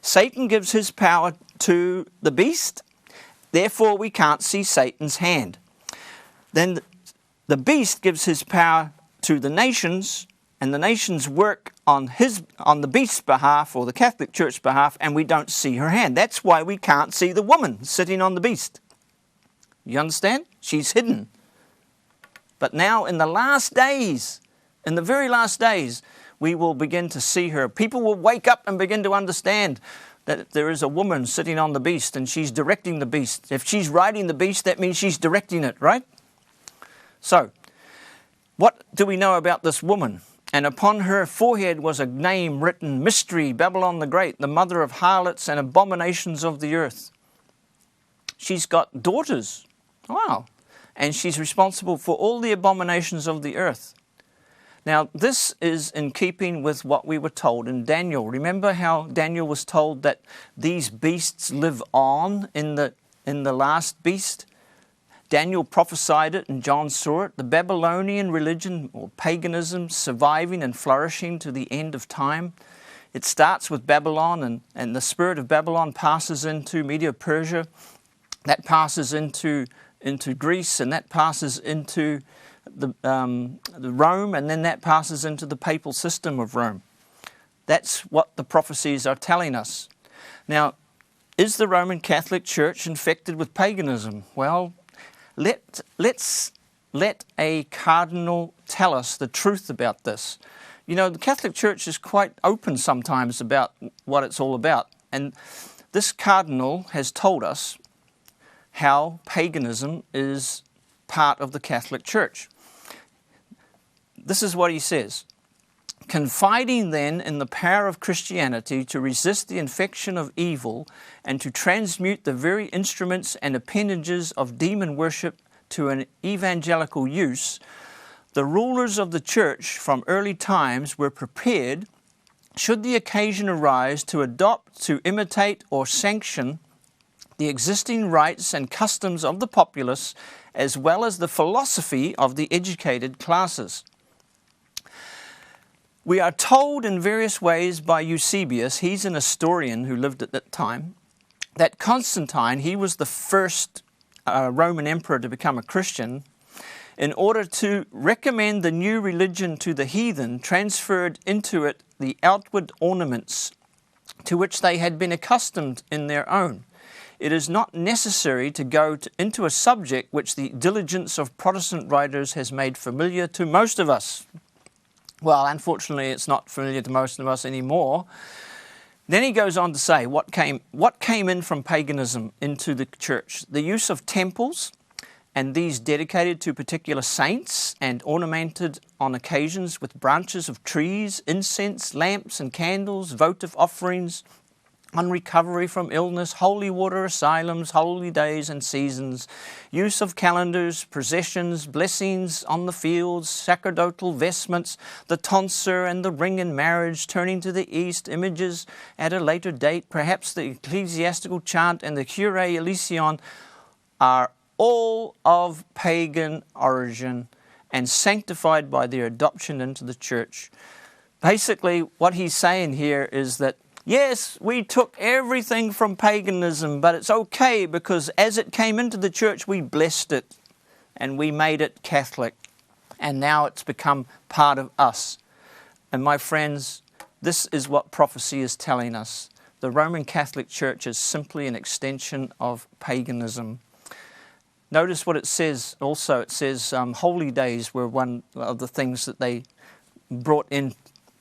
Satan gives his power to the beast. Therefore, we can't see Satan's hand. Then the beast gives his power to the nations, and the nations work on the beast's behalf, or the Catholic Church's behalf, and we don't see her hand. That's why we can't see the woman sitting on the beast. You understand? She's hidden. But now in the last days, in the very last days, we will begin to see her. People will wake up and begin to understand that there is a woman sitting on the beast and she's directing the beast. If she's riding the beast, that means she's directing it, right? So, what do we know about this woman? And upon her forehead was a name written, Mystery, Babylon the Great, the mother of harlots and abominations of the earth. She's got daughters. Wow. And she's responsible for all the abominations of the earth. Now, this is in keeping with what we were told in Daniel. Remember how Daniel was told that these beasts live on in the last beast? Daniel prophesied it and John saw it. The Babylonian religion or paganism surviving and flourishing to the end of time. It starts with Babylon, and the spirit of Babylon passes into Medo-Persia. That passes into Greece, and that passes into the Rome, and then that passes into the papal system of Rome. That's what the prophecies are telling us. Now, is the Roman Catholic Church infected with paganism? Well, let a cardinal tell us the truth about this. You know, the Catholic Church is quite open sometimes about what it's all about. And this cardinal has told us how paganism is part of the Catholic Church. This is what he says. Confiding then in the power of Christianity to resist the infection of evil and to transmute the very instruments and appendages of demon worship to an evangelical use, the rulers of the church from early times were prepared, should the occasion arise, to adopt, to imitate, or sanction the existing rites and customs of the populace, as well as the philosophy of the educated classes. We are told in various ways by Eusebius, he's an historian who lived at that time, that Constantine, he was the first Roman emperor to become a Christian, in order to recommend the new religion to the heathen, transferred into it the outward ornaments to which they had been accustomed in their own. It is not necessary to go into a subject which the diligence of Protestant writers has made familiar to most of us. Well, unfortunately, it's not familiar to most of us anymore. Then he goes on to say what came in from paganism into the church. The use of temples, and these dedicated to particular saints and ornamented on occasions with branches of trees, incense, lamps and candles, votive offerings, on recovery from illness, holy water asylums, holy days and seasons, use of calendars, processions, blessings on the fields, sacerdotal vestments, the tonsure and the ring in marriage, turning to the east, images at a later date, perhaps the ecclesiastical chant and the Kyrie eleison are all of pagan origin and sanctified by their adoption into the church. Basically, what he's saying here is that yes, we took everything from paganism, but it's okay because as it came into the church, we blessed it and we made it Catholic. And now it's become part of us. And my friends, this is what prophecy is telling us. The Roman Catholic Church is simply an extension of paganism. Notice what it says also. It says holy days were one of the things that they brought in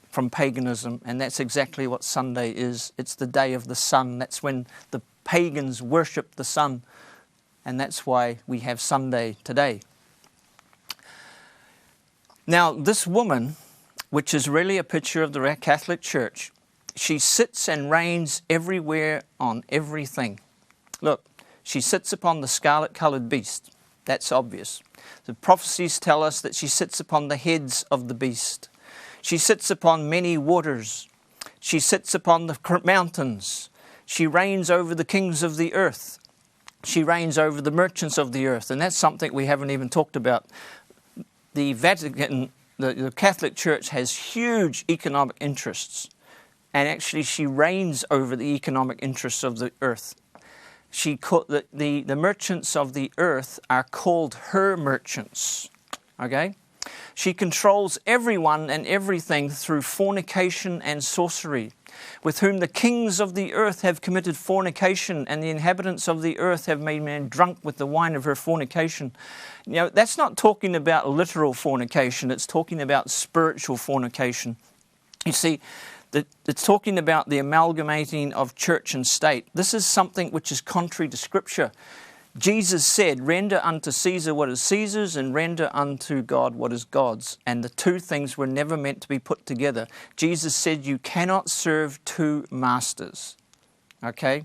from paganism, and that's exactly what Sunday is. It's the day of the sun. That's when the pagans worship the sun, and that's why we have Sunday today. Now, this woman, which is really a picture of the Catholic Church, she sits and reigns everywhere on everything. Look, she sits upon the scarlet-coloured beast. That's obvious. The prophecies tell us that she sits upon the heads of the beast. She sits upon many waters. She sits upon the mountains. She reigns over the kings of the earth. She reigns over the merchants of the earth. And that's something we haven't even talked about. The Vatican, the Catholic Church has huge economic interests. And actually she reigns over the economic interests of the earth. The merchants of the earth are called her merchants. Okay? She controls everyone and everything through fornication and sorcery, with whom the kings of the earth have committed fornication, and the inhabitants of the earth have made men drunk with the wine of her fornication. You know, that's not talking about literal fornication, it's talking about spiritual fornication. You see, it's talking about the amalgamating of church and state. This is something which is contrary to Scripture. Jesus said, render unto Caesar what is Caesar's and render unto God what is God's. And the two things were never meant to be put together. Jesus said you cannot serve two masters. Okay?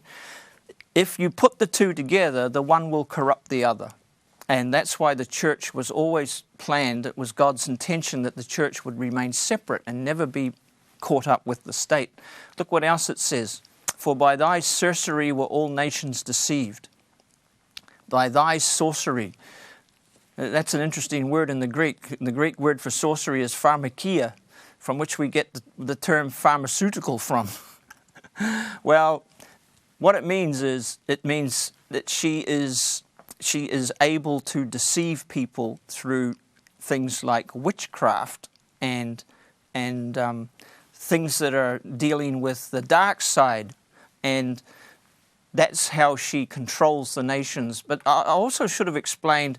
If you put the two together, the one will corrupt the other. And that's why the church was always planned. It was God's intention that the church would remain separate and never be caught up with the state. Look what else it says. For by thy sorcery were all nations deceived. By thy sorcery. That's an interesting word in the Greek. The Greek word for sorcery is pharmakia, from which we get the term pharmaceutical from. Well, what it means that she is able to deceive people through things like witchcraft and things that are dealing with the dark side, and that's how she controls the nations. But I also should have explained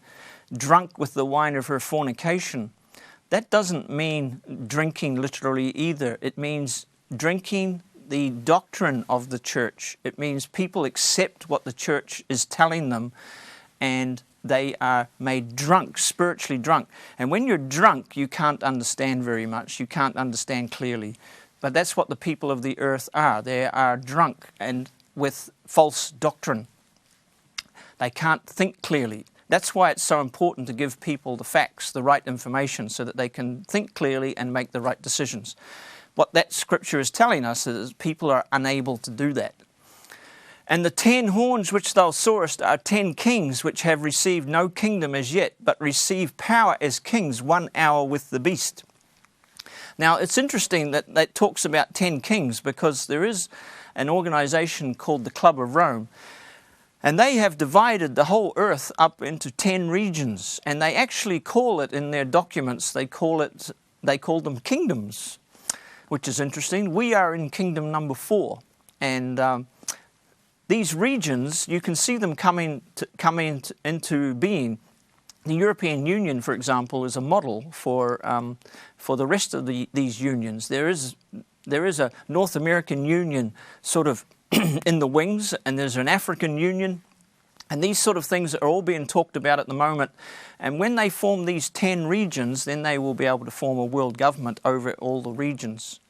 drunk with the wine of her fornication. That doesn't mean drinking literally either. It means drinking the doctrine of the church. It means people accept what the church is telling them and they are made drunk, spiritually drunk. And when you're drunk, you can't understand very much. You can't understand clearly. But that's what the people of the earth are. They are drunk and with false doctrine. They can't think clearly. That's why it's so important to give people the facts, the right information, so that they can think clearly and make the right decisions. What that scripture is telling us is people are unable to do that. And the 10 horns which thou sawest are 10 kings which have received no kingdom as yet, but receive power as kings 1 hour with the beast. Now, it's interesting that it talks about 10 kings, because there is an organization called the Club of Rome, and they have divided the whole earth up into 10 regions, and they actually call it in their documents, they call them kingdoms, which is interesting. We are in kingdom number 4, and these regions, you can see them coming into being. The European Union, for example, is a model for the rest of these unions. There is a North American Union sort of in the wings, and there's an African Union, And these sort of things are all being talked about at the moment. And when they form these 10 regions, then they will be able to form a world government over all the regions.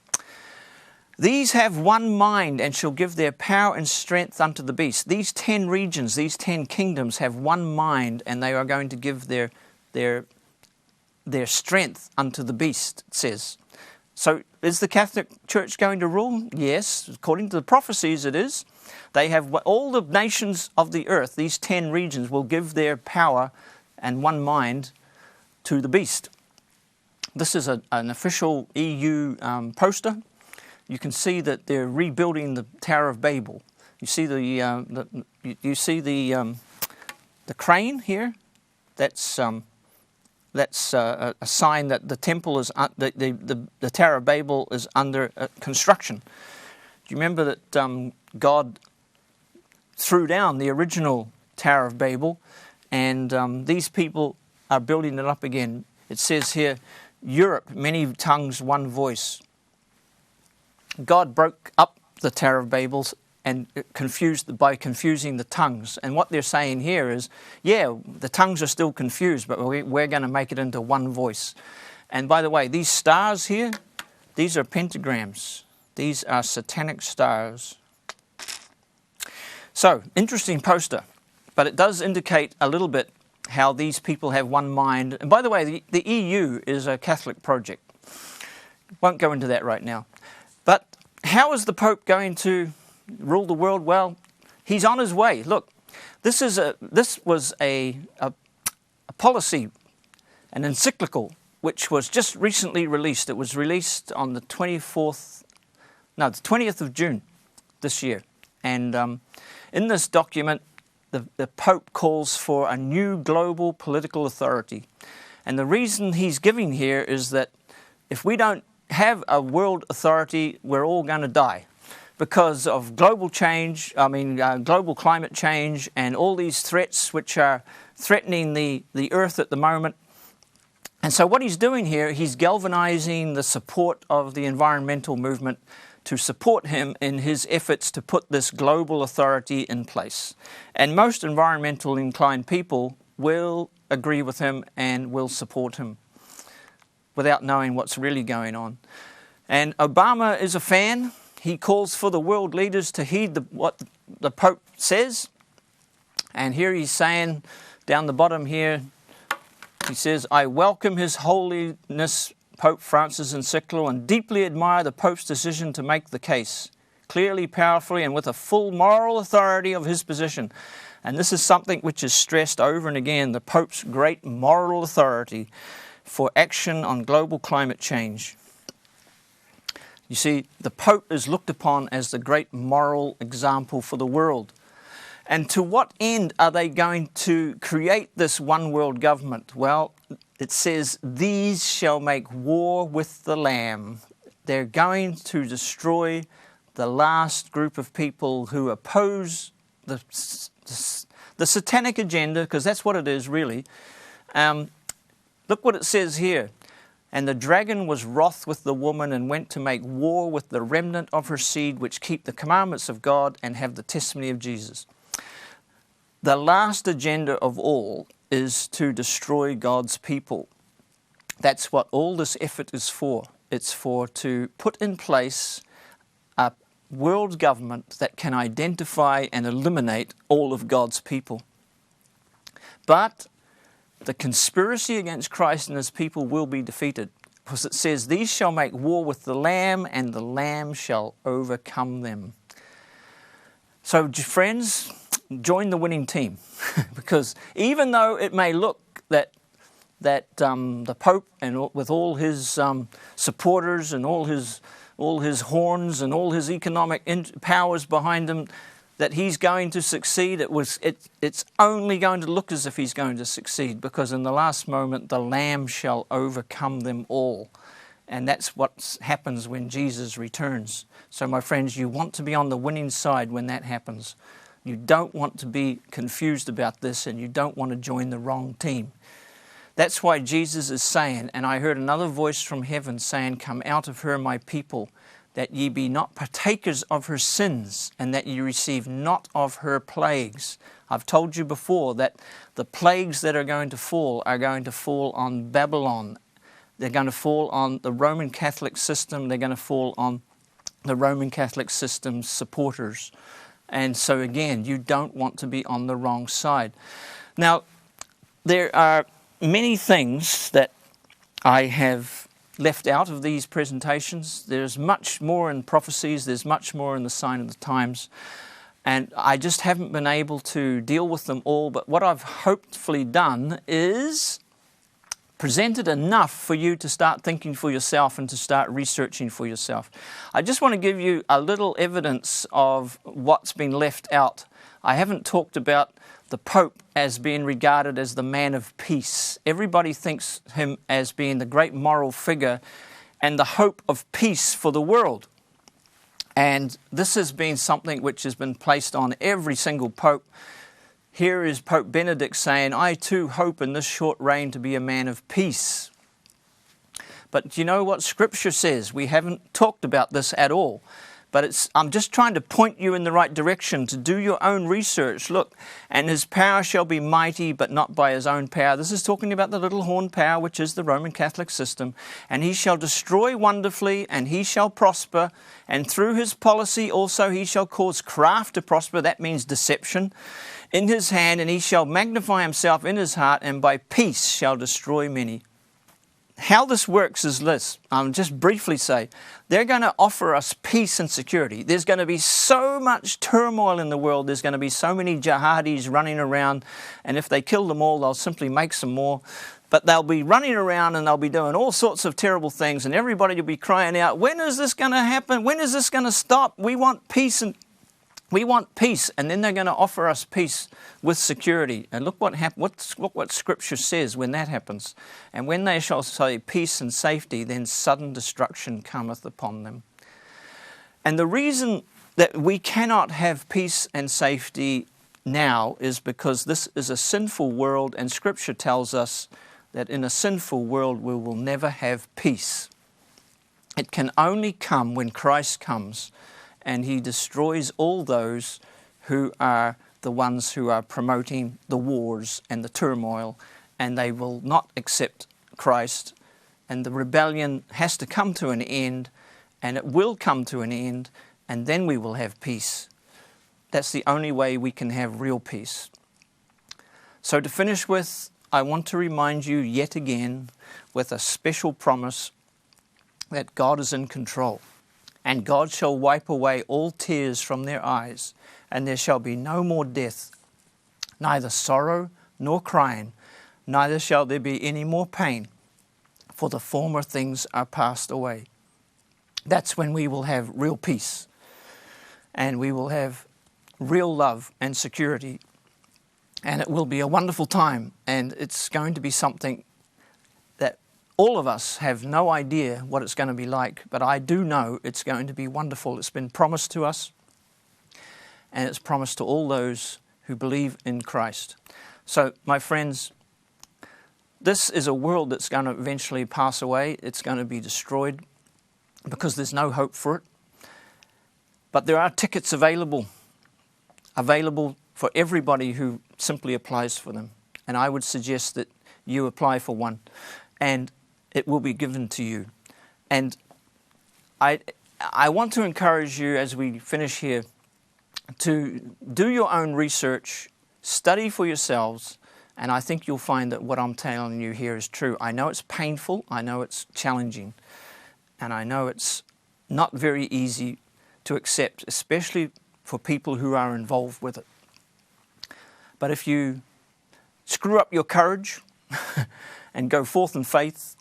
These have one mind and shall give their power and strength unto the beast. These 10 regions, these 10 kingdoms have one mind, and they are going to give their strength unto the beast, it says. So is the Catholic Church going to rule? Yes, according to the prophecies it is. They have all the nations of the earth, these 10 regions, will give their power and one mind to the beast. This is an official EU poster. You can see that they're rebuilding the Tower of Babel. You see the crane here. That's a sign that the temple is the Tower of Babel is under construction. Do you remember that God threw down the original Tower of Babel, and these people are building it up again? It says here, Europe, many tongues, one voice. God broke up the Tower of Babel and by confusing the tongues. And what they're saying here is, yeah, the tongues are still confused, but we're going to make it into one voice. And by the way, these stars here, these are pentagrams. These are satanic stars. So, interesting poster, but it does indicate a little bit how these people have one mind. And by the way, the EU is a Catholic project. Won't go into that right now. But how is the Pope going to rule the world? Well, he's on his way. Look, this was a policy, an encyclical, which was just recently released. It was released on the 20th of June this year. And in this document, the Pope calls for a new global political authority. And the reason he's giving here is that if we don't have a world authority, we're all going to die because of global change, global climate change and all these threats which are threatening the earth at the moment. And so what he's doing here, he's galvanizing the support of the environmental movement to support him in his efforts to put this global authority in place. And most environmental inclined people will agree with him and will support him without knowing what's really going on. And Obama is a fan. He calls for the world leaders to heed what the Pope says. And here he's saying, down the bottom here, he says, I welcome His Holiness Pope Francis encyclical and deeply admire the Pope's decision to make the case, clearly, powerfully, and with a full moral authority of his position. And this is something which is stressed over and again, the Pope's great moral authority for action on global climate change. You see, the Pope is looked upon as the great moral example for the world. And to what end are they going to create this one world government? Well, it says, these shall make war with the Lamb. They're going to destroy the last group of people who oppose the satanic agenda, because that's what it is really. Look what it says here. And the dragon was wroth with the woman and went to make war with the remnant of her seed, which keep the commandments of God and have the testimony of Jesus. The last agenda of all is to destroy God's people. That's what all this effort is for. It's to put in place a world government that can identify and eliminate all of God's people. But the conspiracy against Christ and His people will be defeated, because it says, these shall make war with the Lamb, and the Lamb shall overcome them. So, friends, join the winning team, because even though it may look that the Pope, and with all his supporters and all his horns and all his economic powers behind him, that he's going to succeed, it's only going to look as if he's going to succeed, because in the last moment the Lamb shall overcome them all. And that's what happens when Jesus returns. So my friends, you want to be on the winning side when that happens. You don't want to be confused about this, and you don't want to join the wrong team. That's why Jesus is saying, and I heard another voice from heaven saying, come out of her, my people. that ye be not partakers of her sins, and that ye receive not of her plagues. I've told you before that the plagues that are going to fall on Babylon. They're going to fall on the Roman Catholic system. They're going to fall on the Roman Catholic system's supporters. And so again, you don't want to be on the wrong side. Now, there are many things that I have left out of these presentations. There's much more in prophecies. There's much more in the sign of the times. And I just haven't been able to deal with them all. But what I've hopefully done is presented enough for you to start thinking for yourself and to start researching for yourself. I just want to give you a little evidence of what's been left out. I haven't talked about the Pope as being regarded as the man of peace. Everybody thinks him as being the great moral figure and the hope of peace for the world. And this has been something which has been placed on every single Pope. Here is Pope Benedict saying, I too hope in this short reign to be a man of peace. But you know what Scripture says? We haven't talked about this at all. But I'm just trying to point you in the right direction to do your own research. Look, and his power shall be mighty, but not by his own power. This is talking about the little horn power, which is the Roman Catholic system. And he shall destroy wonderfully, and he shall prosper. And through his policy also he shall cause craft to prosper. That means deception. In his hand, and he shall magnify himself in his heart, and by peace shall destroy many. How this works is this. I'll just briefly say, they're going to offer us peace and security. There's going to be so much turmoil in the world. There's going to be so many jihadis running around. And if they kill them all, they'll simply make some more. But they'll be running around and they'll be doing all sorts of terrible things. And everybody will be crying out, when is this going to happen? When is this going to stop? We want peace and we want peace, and then they're going to offer us peace with security. And look look what Scripture says when that happens. And when they shall say peace and safety, then sudden destruction cometh upon them. And the reason that we cannot have peace and safety now is because this is a sinful world, and Scripture tells us that in a sinful world we will never have peace. It can only come when Christ comes, and he destroys all those who are the ones who are promoting the wars and the turmoil, and they will not accept Christ. And the rebellion has to come to an end, and it will come to an end, and then we will have peace. That's the only way we can have real peace. So to finish with, I want to remind you yet again with a special promise that God is in control. And God shall wipe away all tears from their eyes, and there shall be no more death, neither sorrow nor crying, neither shall there be any more pain, for the former things are passed away. That's when we will have real peace, and we will have real love and security, and it will be a wonderful time, and it's going to be something that all of us have no idea what it's going to be like, but I do know it's going to be wonderful. It's been promised to us, and it's promised to all those who believe in Christ. So, my friends, this is a world that's going to eventually pass away. It's going to be destroyed because there's no hope for it. But there are tickets available for everybody who simply applies for them. And I would suggest that you apply for one, and it will be given to you. And I want to encourage you as we finish here to do your own research, study for yourselves, and I think you'll find that what I'm telling you here is true. I know it's painful, I know it's challenging, and I know it's not very easy to accept, especially for people who are involved with it. But if you screw up your courage and go forth in faith,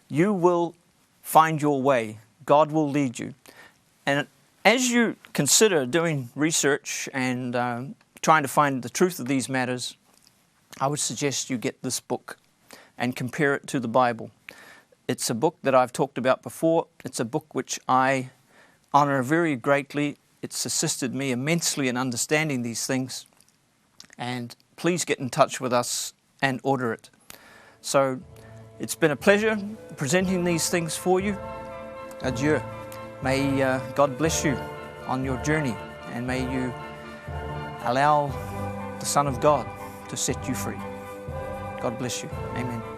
you will find your way. God will lead you. And as you consider doing research and trying to find the truth of these matters, I would suggest you get this book and compare it to the Bible. It's a book that I've talked about before. It's a book which I honor very greatly. It's assisted me immensely in understanding these things. And please get in touch with us and order it. So it's been a pleasure presenting these things for you. Adieu. May God bless you on your journey, and may you allow the Son of God to set you free. God bless you. Amen.